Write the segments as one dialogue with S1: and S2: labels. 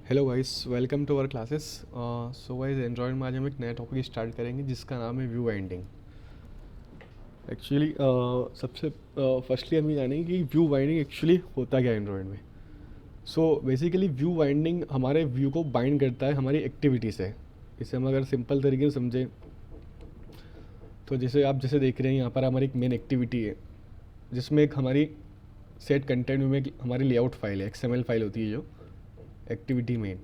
S1: Hello guys, welcome to our classes. So guys, Android में आज हम एक नया टॉपिक स्टार्ट करेंगे जिसका नाम है व्यू बाइंडिंग। एक्चुअली सबसे फर्स्टली हम ये जानेंगे कि व्यू बाइंडिंग एक्चुअली होता क्या है एंड्रॉयड में। सो बेसिकली व्यू बाइंडिंग हमारे व्यू को बाइंड करता है हमारी एक्टिविटी से। इसे हम अगर सिंपल तरीके से समझें तो जैसे देख रहे हैं यहाँ पर हमारी एक मेन एक्टिविटी है जिसमें एक हमारी सेट कंटेंट में एक हमारी लेआउट फाइल है, XML फाइल होती है जो एक्टिविटी मेन।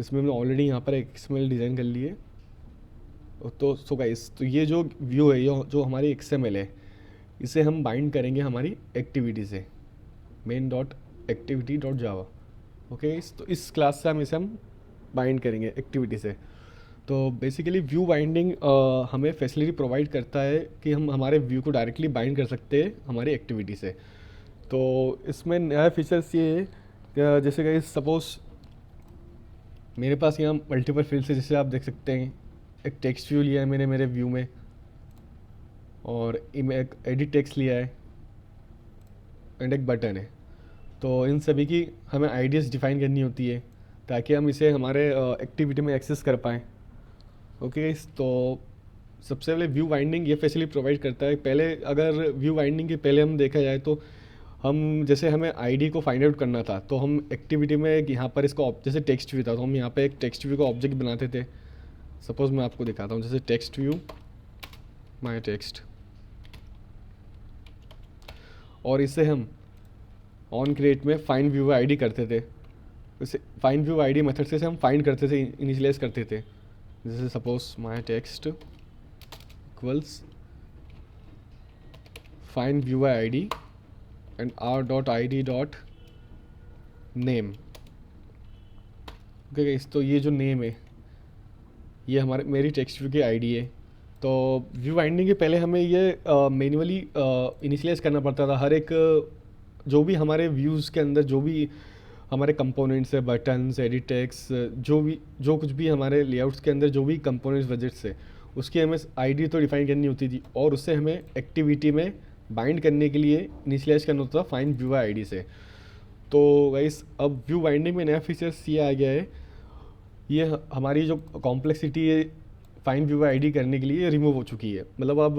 S1: इसमें हमने ऑलरेडी यहाँ पर एक XML डिज़ाइन कर ली है। तो सो गाइस, तो ये जो व्यू है, ये जो हमारी XML है, इसे हम बाइंड करेंगे हमारी एक्टिविटी से, मेन डॉट एक्टिविटी डॉट जावा। ओके, तो इस क्लास से हम बाइंड करेंगे एक्टिविटी से। तो बेसिकली व्यू बाइंडिंग हमें फैसिलिटी प्रोवाइड करता है कि हम हमारे व्यू को डायरेक्टली बाइंड कर सकते हैं हमारी एक्टिविटी से। तो इसमें नया फीचर्स ये है कि जैसे कि सपोज़ मेरे पास यहाँ मल्टीपल फील्ड्स है, जैसे आप देख सकते हैं। एक टेक्स्ट व्यू लिया है मैंने मेरे व्यू में, और एक एडिट टेक्स्ट लिया है, एंड एक बटन है। तो इन सभी की हमें आईडीज़ डिफ़ाइन करनी होती है ताकि हम इसे हमारे एक्टिविटी में एक्सेस कर पाएँ। ओके, तो सबसे पहले व्यू बाइंडिंग ये फैसिलिटी प्रोवाइड करता है। पहले अगर व्यू बाइंडिंग के पहले हम देखा जाए तो हम जैसे हमें आईडी को फाइंड आउट करना था, तो हम एक्टिविटी में यहाँ पर इसको जैसे टेक्स्ट व्यू था तो हम यहाँ पे एक टेक्स्ट व्यू का ऑब्जेक्ट बनाते थे। सपोज़ मैं आपको दिखाता हूँ, जैसे टेक्स्ट व्यू माय टेक्स्ट, और इसे हम ऑन क्रिएट में फाइंड व्यू आईडी करते थे। इसे फाइंड व्यू आईडी मेथड से हम फाइंड करते थे, इनिशियलाइज करते थे। जैसे suppose my text equals find view ID and R dot I D dot name. Okay, तो ये जो नेम है ये मेरी टेक्स्ट व्यू की आईडी है। तो व्यू बाइंडिंग के पहले हमें ये मैन्युअली इनिशियलाइज करना पड़ता था। हर एक जो भी हमारे व्यूज़ के अंदर जो भी हमारे कंपोनेंट्स है, बटन्स, एडिट टेक्स्ट, जो कुछ भी हमारे लेआउट्स के अंदर जो भी कंपोनेंट्स बजट्स है, उसकी हमें आईडी तो डिफाइन करनी होती थी, और उससे हमें एक्टिविटी में बाइंड करने के लिए इनिशियलाइज करना होता था फाइंड व्यू आईडी से। तो गाइस, अब व्यू बाइंडिंग में नया फीचर्स ये आ गया है, ये हमारी जो कॉम्प्लेक्सिटी है फाइंड व्यू आईडी करने के लिए रिमूव हो चुकी है। मतलब अब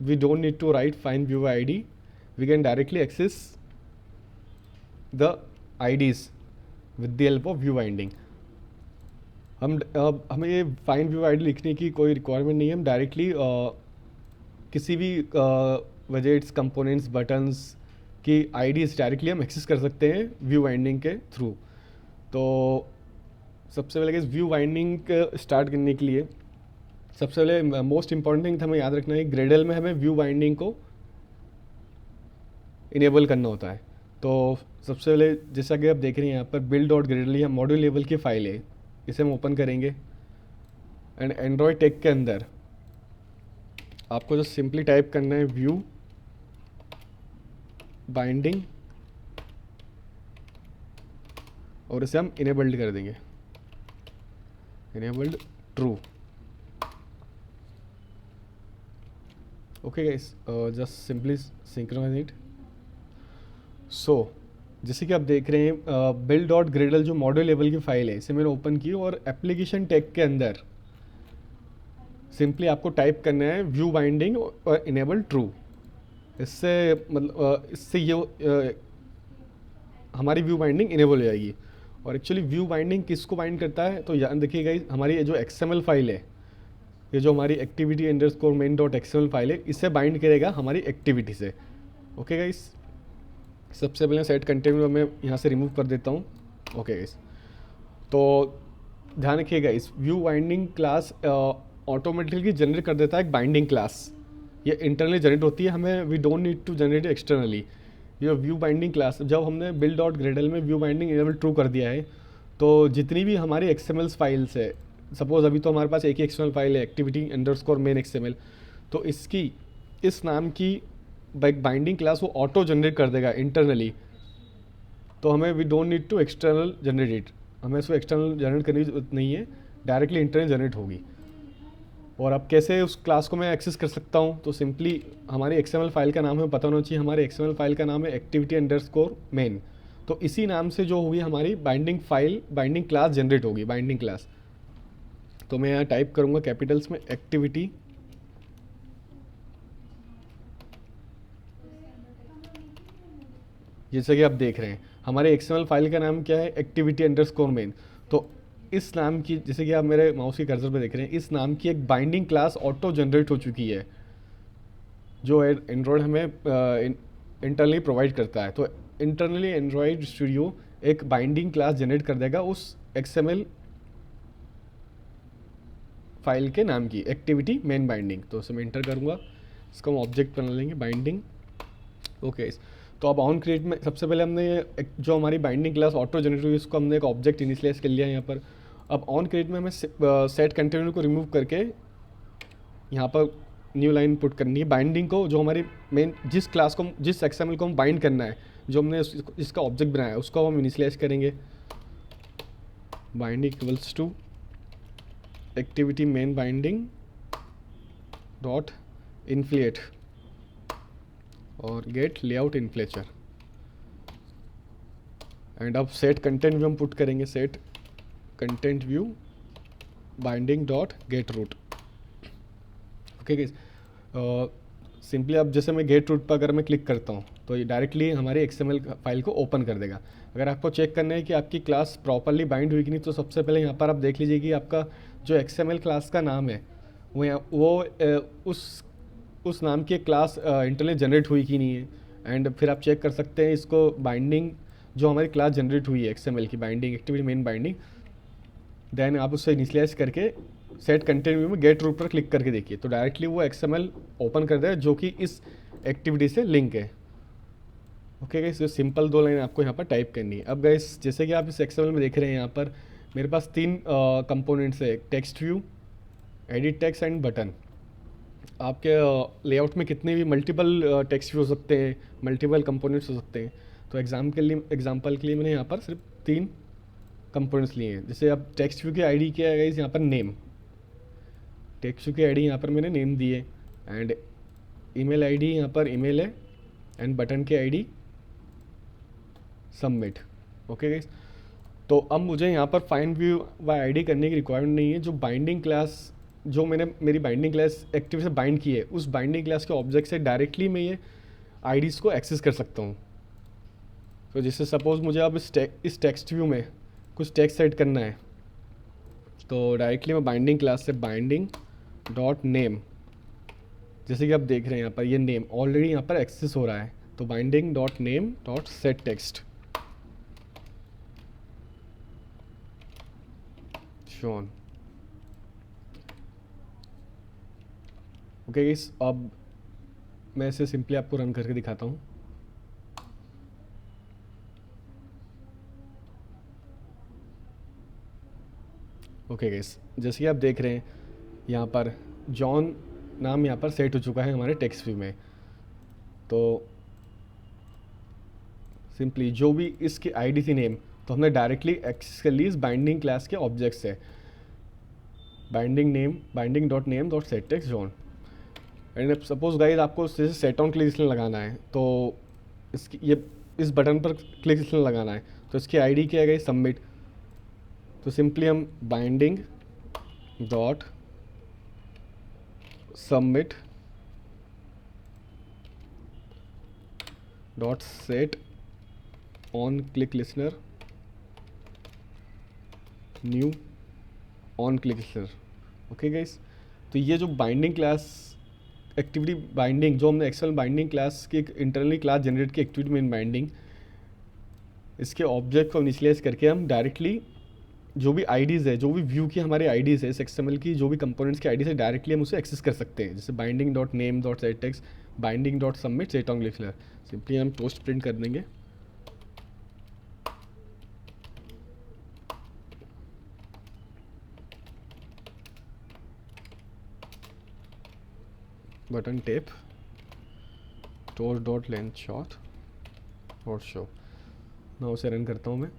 S1: we don't need to write find view ID, we can directly access the IDs with the help of view binding. हमें ये फाइंड व्यू आईडी लिखने की कोई रिक्वायरमेंट नहीं है। हम डायरेक्टली किसी भी वजेट्स, कंपोनेंट्स, बटन्स की आईडीज डायरेक्टली हम एक्सेस कर सकते हैं व्यू बाइंडिंग के थ्रू। तो सबसे पहले इस व्यू बाइंडिंग स्टार्ट करने के लिए सबसे पहले मोस्ट इंपॉर्टेंट थिंग हमें याद रखना है, ग्रेडल में हमें व्यू बाइंडिंग को इनेबल करना होता है। तो सबसे पहले जैसा कि आप देख रहे हैं यहाँ पर बिल्ड डॉट ग्रेडल, यह मॉड्यूल लेवल की फाइल है, इसे हम ओपन करेंगे। एंड एंड्रॉयड टेक के अंदर आपको जो सिंपली टाइप करना है व्यू बाइंडिंग, और इसे हम इनेबल्ड कर देंगे, enabled true. Okay guys, just simply synchronize it. So जैसे कि आप देख रहे हैं, बिल्ड डॉट ग्रेडल जो मॉड्यूल लेवल की फाइल है, इसे मैंने ओपन की, और एप्लीकेशन टैग के अंदर सिंपली आपको टाइप करना है व्यू बाइंडिंग और इनेबल ट्रू। इससे मतलब इससे ये हमारी व्यू बाइंडिंग इनेबल हो जाएगी। और एक्चुअली व्यू बाइंडिंग किसको बाइंड करता है, तो याद देखिएगा, हमारी ये जो XML फाइल है, ये जो हमारी activity underscore main dot XML file है, इसे बाइंड करेगा हमारी एक्टिविटी से। ओके गाइस, सबसे पहले सेट कंटेंट में मैं यहाँ से रिमूव कर देता हूँ। ओके गाइस, तो ध्यान रखिएगा, इस view binding class automatically generate कर देता है एक बाइंडिंग क्लास। ये इंटरनली जनरेट होती है, हमें we don't need to generate externally. ये व्यू बाइंडिंग क्लास जब हमने बिल्ड डॉट ग्रेडल में व्यू बाइंडिंग इनेबल ट्रू कर दिया है, तो जितनी भी हमारी XML फाइल्स है, सपोज अभी तो हमारे पास एक ही XML फाइल है, एक्टिविटी अंडरस्कोर मेन XML, तो इसकी इस नाम की बाइंडिंग क्लास वो ऑटो जनरेट कर देगा इंटरनली। तो हमें we don't need to external generate it, हमें इसको एक्सटर्नल जनरेट करने की जरूरत नहीं है, डायरेक्टली इंटरनल जनरेट होगी। और अब कैसे उस क्लास को मैं एक्सेस कर सकता हूँ, तो सिंपली हमारी XML फाइल का नाम हमें पता होना चाहिए। हमारे XML फाइल का नाम है एक्टिविटी अंडरस्कोर मेन। तो इसी नाम से जो होगी हमारी binding file, binding class generate होगी, बाइंडिंग क्लास। तो मैं यहाँ टाइप करूँगा कैपिटल्स में एक्टिविटी, जैसे कि आप देख रहे हैं हमारे एक्सएमएल फाइल का नाम क्या है, एक्टिविटी अंडरस्कोर मेन। तो इस नाम की, जैसे कि आप मेरे माउस की कर्सर पे देख रहे हैं, इस नाम की एक बाइंडिंग क्लास ऑटो जनरेट हो चुकी है जो एंड्रॉयड हमें इंटरनली प्रोवाइड करता है। तो इंटरनली एंड्रॉयड स्टूडियो एक बाइंडिंग क्लास जनरेट कर देगा उस एक्सएमएल फाइल के नाम की, एक्टिविटी मेन बाइंडिंग। तो उसे मैं इंटर करूँगा, इसको हम ऑब्जेक्ट बना लेंगे बाइंडिंग। ओके, तो अब ऑन क्रिएट में सबसे पहले हमने जो हमारी बाइंडिंग क्लास ऑटो जनरेट हुई उसको हमने एक ऑब्जेक्ट इनिशियलाइज कर लिया है यहाँ पर। अब ऑन क्रिएट में हमें सेट कंटेनर को रिमूव करके यहाँ पर न्यू लाइन पुट करनी है, बाइंडिंग को जो हमारी मेन जिस क्लास को, जिस एक्सएमएल को हम बाइंड करना है, जो हमने इसका ऑब्जेक्ट बनाया है उसको हम इनिशियलाइज करेंगे। Binding equals to activity main binding dot inflate और गेट लेआउट इन्फ्लेचर। एंड अब सेट कंटेंट व्यू हम पुट करेंगे, set content view binding dot get root. Okay guys, simply अब जैसे मैं गेट रूट पर अगर मैं क्लिक करता हूँ तो ये डायरेक्टली हमारी एक्सएमएल फाइल को ओपन कर देगा। अगर आपको चेक करना है कि आपकी क्लास प्रॉपरली बाइंड हुई कि नहीं, तो सबसे पहले यहाँ पर आप देख लीजिए कि आपका जो एक्सएमएल क्लास का नाम है उस नाम की क्लास इंटरनली जनरेट हुई कि नहीं है। एंड फिर आप चेक कर सकते हैं इसको बाइंडिंग जो हमारी क्लास जनरेट हुई है एक्सएमएल की binding, activity main binding, then आप उससे इनिशियलाइज करके सेट कंटेंट व्यू में गेट रूट पर क्लिक करके देखिए तो डायरेक्टली वो एक्सएमएल ओपन कर देगा जो कि इस एक्टिविटी से लिंक है। ओके गाइस, सिंपल 2 लाइन आपको यहाँ पर टाइप करनी है। अब गाइस जैसे कि आप इस एक्सएमएल में देख रहे हैं यहाँ पर मेरे पास 3 कंपोनेंट्स है, text view, edit text and button. आपके लेआउट में कितने भी मल्टीपल टेक्स्ट व्यू हो सकते हैं, मल्टीपल कंपोनेंट्स हो सकते हैं। तो एग्जाम्पल के लिए मैंने यहाँ पर सिर्फ 3 कंपोनेंट्स लिए हैं। जैसे अब टेक्स्ट व्यू की आईडी क्या है गाइस, यहाँ पर नेम, टेक्स्ट व्यू की आईडी यहाँ पर मैंने नेम दी है। एंड ईमेल आईडी यहाँ पर ईमेल है एंड बटन की आईडी सबमिट। ओके गाइस, तो अब मुझे यहाँ पर फाइंड व्यू बाय आईडी करने की रिक्वायरमेंट नहीं है। जो बाइंडिंग क्लास, जो मैंने मेरी बाइंडिंग क्लास एक्टिव से बाइंड की है, उस बाइंडिंग क्लास के ऑब्जेक्ट से डायरेक्टली मैं ये आईडीज़ को एक्सेस कर सकता हूँ। तो जैसे सपोज़ मुझे अब इस टेक्स्ट व्यू में कुछ टेक्स्ट सेट करना है तो डायरेक्टली मैं बाइंडिंग क्लास से बाइंडिंग डॉट नेम, जैसे कि आप देख रहे हैं यहाँ पर ये नेम ऑलरेडी यहाँ पर एक्सेस हो रहा है, तो binding dot name dot set text shown. Okay guys, अब मैं इसे सिंपली आपको रन करके दिखाता हूँ। ओके गाइस, जैसे कि आप देख रहे हैं यहाँ पर जॉन नाम यहाँ पर सेट हो चुका है हमारे टेक्स्ट व्यू में। तो सिंपली जो भी इसकी आईडी थी नेम, तो हमने डायरेक्टली एक्सेस कर ली इस बाइंडिंग क्लास के ऑब्जेक्ट से, binding name, binding dot name dot set text John. And suppose guys आपको जैसे सेट ऑन क्लिक लगाना है तो इसकी ये इस बटन पर क्लिक लगाना है, तो इसकी आईडी क्या है गाइस, सबमिट। तो सिंपली हम binding dot submit dot set on click listener new on click listener. Okay guys, तो ये जो बाइंडिंग क्लास एक्टिविटी बाइंडिंग जो हमने एक्सएमएल बाइंडिंग क्लास की इंटरनली क्लास जनरेट की एक्टिविटी मेन बाइंडिंग, इसके ऑब्जेक्ट को इनिशियलाइज करके हम डायरेक्टली जो भी आईडीज़ है, जो भी व्यू की हमारे आईडीज़ है, इस एक्सएमएल की जो भी कंपोनेंट्स की आईडीज़ है, डायरेक्टली हम उसे एक्सेस कर सकते हैं। जैसे binding dot name dot set text, binding dot submit set on click listener, simply हम पोस्ट प्रिंट कर देंगे। बटन टेप टोर डॉट लेंथ शॉट और शो। मैं उसे रन करता हूँ मैं।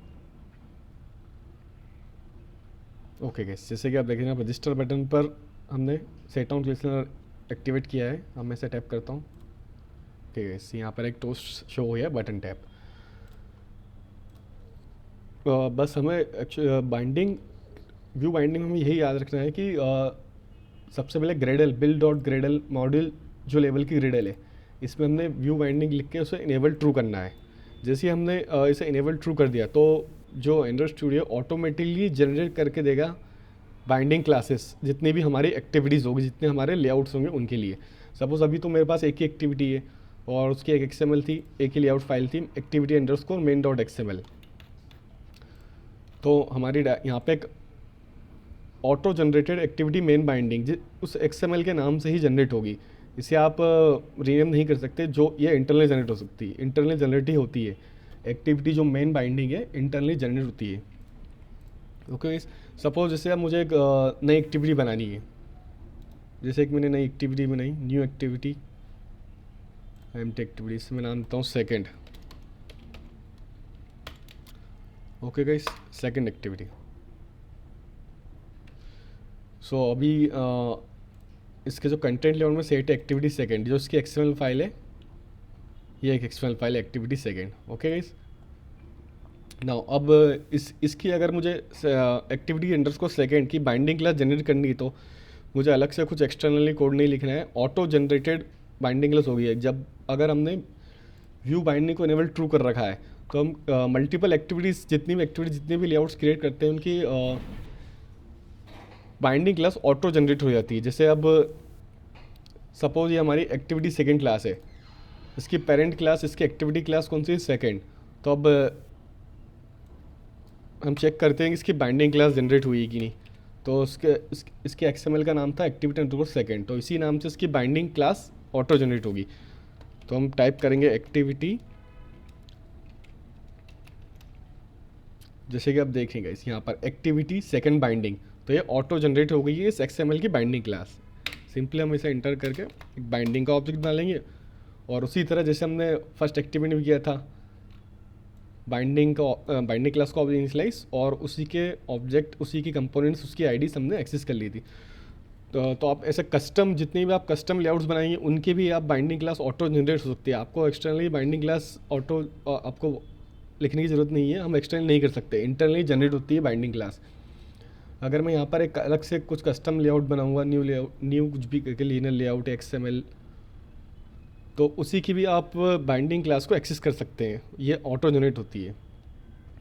S1: ओके गाइस, जैसे कि आप देख रहे हैं रजिस्टर बटन पर हमने सेट ऑन लिसनर एक्टिवेट किया है। अब मैं इसे टैप करता हूँ। ओके गाइस, यहाँ पर एक टोस्ट शो हुआ है बटन टैप। बस हमें एक्चुअली बाइंडिंग, व्यू बाइंडिंग में हमें यही याद रखना है कि सबसे पहले Gradle, build dot Gradle module जो लेवल की ग्रेडल है, इसमें हमने व्यू बाइंडिंग लिख के उसे इनेबल ट्रू करना है। जैसे ही हमने इसे इनेबल ट्रू कर दिया तो जो एंड्रॉइड स्टूडियो ऑटोमेटिकली जनरेट करके देगा बाइंडिंग क्लासेस, जितनी भी हमारी एक्टिविटीज़ होगी, जितने हमारे लेआउट्स होंगे उनके लिए। सपोज़ अभी तो मेरे पास एक ही एक्टिविटी है और उसकी एक एक्सएमएल थी, एक ही लेआउट फाइल थी, activity underscore main dot XML. तो हमारी यहाँ पे एक auto generated activity main binding उस एक्सएमएल के नाम से ही जनरेट होगी। इसे आप रीनेम नहीं कर सकते, जो ये इंटरनली जनरेट हो सकती है, इंटरनली जनरेट ही होती है। एक्टिविटी जो मेन बाइंडिंग है इंटरनली जनरेट होती है। ओके, सपोज जैसे अब मुझे एक नई एक्टिविटी बनानी है, जैसे एक मैंने नई एक्टिविटी बनाई, न्यू एक्टिविटी एम्प्टी एक्टिविटी, इसमें नाम देता हूँ second. Okay guys, second activity. So अभी इसके जो कंटेंट लेवल में सेट है एक्टिविटी सेकेंड, जो इसकी एक्सटर्नल फाइल है, ये एक एक्सटर्नल फाइल है activity second. Okay guys, now अब इसकी अगर मुझे एक्टिविटी अंडरस्कोर सेकेंड की बाइंडिंग क्लास जनरेट करनी है तो मुझे अलग से कुछ एक्सटर्नली कोड नहीं लिखना है, ऑटो जनरेटेड बाइंडिंग क्लास होगी। जब अगर हमने व्यू बाइंडिंग को इनेबल ट्रू कर रखा है तो हम मल्टीपल एक्टिविटीज़, जितनी भी लेआउट्स क्रिएट करते हैं उनकी बाइंडिंग क्लास ऑटो जनरेट हो जाती है। जैसे अब सपोज ये हमारी एक्टिविटी सेकेंड क्लास है, इसकी पेरेंट क्लास, इसकी एक्टिविटी क्लास कौन सी है, सेकेंड। तो अब हम चेक करते हैं कि इसकी बाइंडिंग क्लास जनरेट हुई है कि नहीं। तो इसके एक्सएमएल का नाम था एक्टिविटी अंडरस्कोर सेकेंड, तो इसी नाम से इसकी बाइंडिंग क्लास ऑटो जनरेट होगी। तो हम टाइप करेंगे एक्टिविटी, जैसे कि आप देखेंगे इस यहाँ पर एक्टिविटी सेकेंड बाइंडिंग, तो ये ऑटो जनरेट हो गई है इस एक्सएमएल की बाइंडिंग क्लास। सिंपली हम इसे इंटर करके एक बाइंडिंग का ऑब्जेक्ट बना लेंगे। और उसी तरह जैसे हमने फर्स्ट एक्टिविटी में किया था, बाइंडिंग क्लास को ऑब्जेक्ट इनिशियलाइज, और उसी के ऑब्जेक्ट, उसी की कंपोनेंट्स, उसकी आईडीज हमने एक्सेस कर ली थी। तो आप ऐसे कस्टम, जितनी भी आप कस्टम लेआउट्स बनाएंगे उनके भी आप बाइंडिंग क्लास ऑटो जनरेट हो सकती है। आपको एक्सटर्नली बाइंडिंग क्लास ऑटो आपको लिखने की ज़रूरत नहीं है, हम एक्सटर्नल नहीं कर सकते, इंटरनली जनरेट होती है बाइंडिंग क्लास। अगर मैं यहाँ पर एक अलग से कुछ कस्टम लेआउट बनाऊंगा, न्यू कुछ भी करके लीनर लेआउट एक्सएमएल, तो उसी की भी आप बाइंडिंग क्लास को एक्सेस कर सकते हैं, ये ऑटो जनरेट होती है।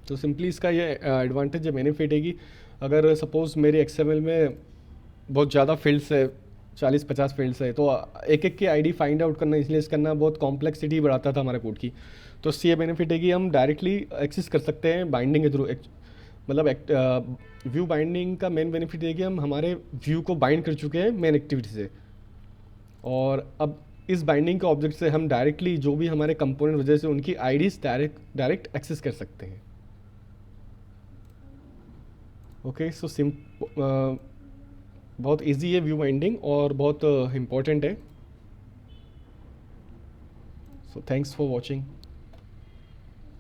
S1: तो सिंपली इसका ये एडवांटेज है, बेनिफिट है कि अगर सपोज़ मेरे एक्सएमएल में बहुत ज़्यादा फील्ड्स है, 40-50 फील्ड्स है, तो एक एक की आईडी फाइंड आउट करना, इनिशियलाइज करना बहुत कॉम्प्लेक्सिटी बढ़ाता था हमारे कोड की। तो इससे ये बेनिफिट है कि हम डायरेक्टली एक्सेस कर सकते हैं बाइंडिंग के थ्रू। मतलब व्यू बाइंडिंग का मेन बेनिफिट है कि हम हमारे व्यू को बाइंड कर चुके हैं मेन एक्टिविटी से, और अब इस बाइंडिंग के ऑब्जेक्ट से हम डायरेक्टली जो भी हमारे कंपोनेंट वजह से उनकी आईडीज डायरेक्ट एक्सेस कर सकते हैं। ओके, सो बहुत इजी है व्यू बाइंडिंग और बहुत इम्पोर्टेंट है। So thanks for watching.